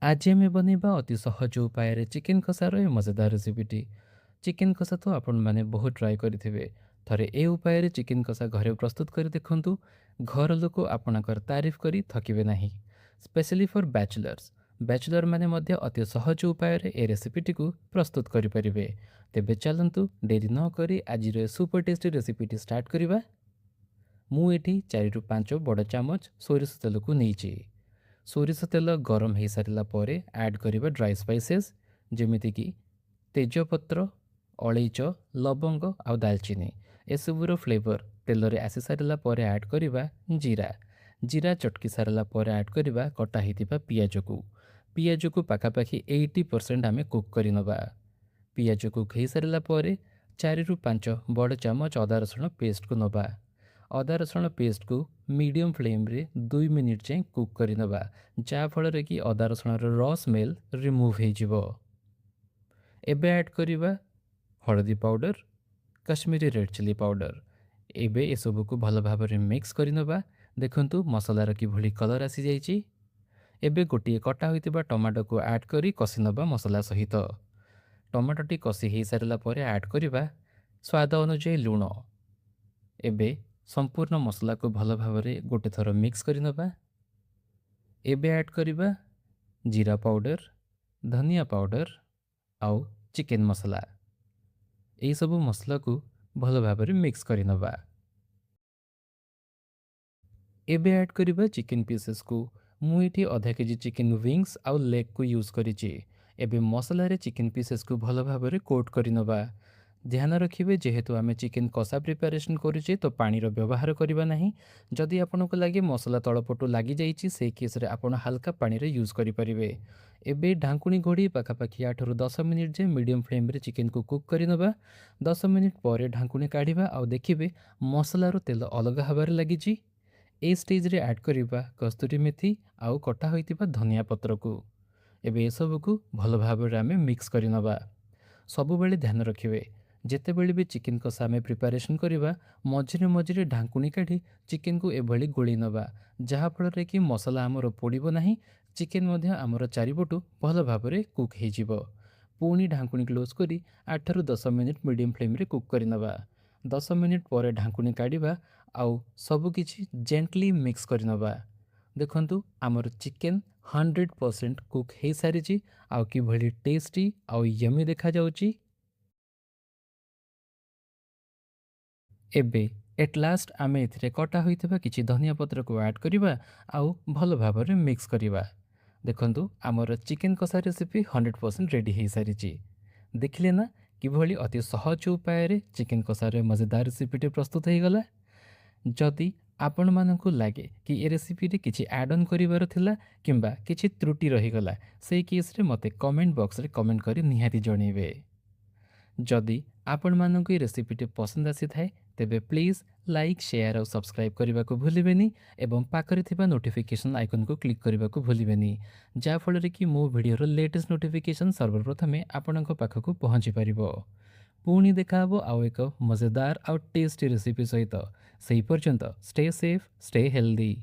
आज आम बनैबा अति सहज उपाय चिकेन कषार ए मजेदार रेसिपीटी। चिकेन कषा तो आपण मैंने बहुत ट्राए करेंगे। थरे ए उपाय चिकेन कषा घरे प्रस्तुत कर देखु। घर लोक आपणकर तारीफ करी थकिबे नहीं। स्पेशली फॉर बैचलर्स बैचलर माने मध्य अति सहज उपाय ए रेसिपीटी को प्रस्तुत करें। तेबे चलतु डेरी न करी आज सुपर टेस्टी रेसिपीटी स्टार्ट करवा। मुझे 4 ରୁ 5 बड़ चामच सोरिष तेल को नहीं। सोरिष तेल गरम हो सारा पर ऐड करवा ड्राई स्पाइसेस जमीक तेजपत्र, अलैच, लवंग आउ दालचीनी एसबूर फ्लेवर तेल रे आसी सारा पर ऐड करवा जीरा। जीरा चटकी सारा पर ऐड करवा कटा होता पियाज को पाखापाखि 80% आम कुक करनवा। पियाज कुक हो सारा पर 4 ରୁ 5 बड़ चामच अदा रसुण पेस्ट को नवा। अदा रसुण पेस्ट को मीडियम फ्लेम रे 2 मिनिट जाए कुक करनवा, जहाँफल कि अदा रसुण र स्मेल रिमूव हो। एबे ऐड करवा हळदी powder, Kashmiri red chilli powder. एबे ए सब को भल भाव में मिक्स करनवा। देखंतु मसलार किभली कलर आसी जाइए। एबे गोटे कटा होइतिबा टमाटो को ऐड करी कषि नवा मसला सहित। टमाटोटी कषि हो सारा पर ऐड करवा स्वाद अनुଯାयी लुण। एबे संपूर्ण मसला को भल भाव में गोटे थर मिक्स करनवा। एबे ऐड करवा जीरा पाउडर, धनिया पाउडर आउ चिकेन मसला। यही सब मसला को भल भाव में मिक्स करनवा। एबे ऐड करवा चिकेन पीसेस को। मुझे आधा केजी चिकेन विंग्स आउ लेग को यूज करिछि। एबे मसला रे चिकेन पीसेस को भल भाव में कोट करनवा। ध्यान रखिए जेहेतु आम चिकेन कषा प्रिपेरेसन करुचे तो पानी रो व्यवहार करबा नहीं। जदि आपन को लगे मसला तलपटू लगी जाइए से केस रे आपन हल्का पानी रे यूज करें। एबे ढांकुणी घोड़ी पाखापाखि 8 ରୁ 10 मिनिट जे मीडियम फ्लेम रे चिकेन को कुक करनवा। 10 मिनिट पर ढांकुणी काढ़ा आउ देखिए मसलार तेल अलग हबार लगी। ए स्टेज रे ऐड करवा कस्तूरी मेथी आउ कटा होइतिबा धनिया पत्र को। एबे सब को भल भाव में आम मिक्स करनवा। सबु बेले ध्यान रखिए जितेबले भी चिकेन कषा आम प्रिपेरेसन करवा मझिरे मझिरे ढांकुणी काढ़ी चिकेन को एभली गोली नवा, जहाँफल कि मसला आमर पोड़ब ना। चिकेन आमर चारिपटू भल भाव में कुक हो। पुणी ढांकुणी क्लोज करी 8 ରୁ 10 मिनिट मीडियम फ्लेम रे कुक करनवा। 10 मिनिट पर ढांकुणी काढ़ा आउ सबकिछि जेंटली मिक्स करनवा। देखंतु आमर चिकेन 100% कुक हो सारी आउ कि टेस्टी आउ यमी देखा जाउची। एबे एट लास्ट आम ए कटा होइथिबा किछि धनिया पत्र को ऐड करवा आउ भल भाव में मिक्स करवा। देखंतु आमर चिकेन कषा रेसिपी 100% रेडी हो सारी। देखिले ना किभली अति सहज उपाय रे चिकेन कषा रे मजेदार रेसिपीटे प्रस्तुत हो गला। जदि आपण मानकु लागे कि ए रेसिपी रे किछि ऐड ऑन करिवार थिला किंबा किछि त्रुटि रहिगला सेही केस रे मते कमेंट बॉक्स रे कमेंट करी निहाती जणैबे। जदि आपण मानकु ए रेसिपीटे पसंद आसी थाए तेबे प्लीज लाइक शेयर और सब्सक्राइब करने को भूलिबेनी एवं पाखरे थिबा नोटिफिकेशन आइकन को क्लिक करने को भूलिबेनी, जा फल कि मो वीडियोर लेटेस्ट नोटिफिकेशन सर्वप्रथमे आपणक पाखक पहुँची पारिबो। पुणी देखाबो आउ एक मजेदार आउ टेस्टी रेसिपी सहित। सेही पर्यंत स्टे सेफ, स्टे हेल्दी।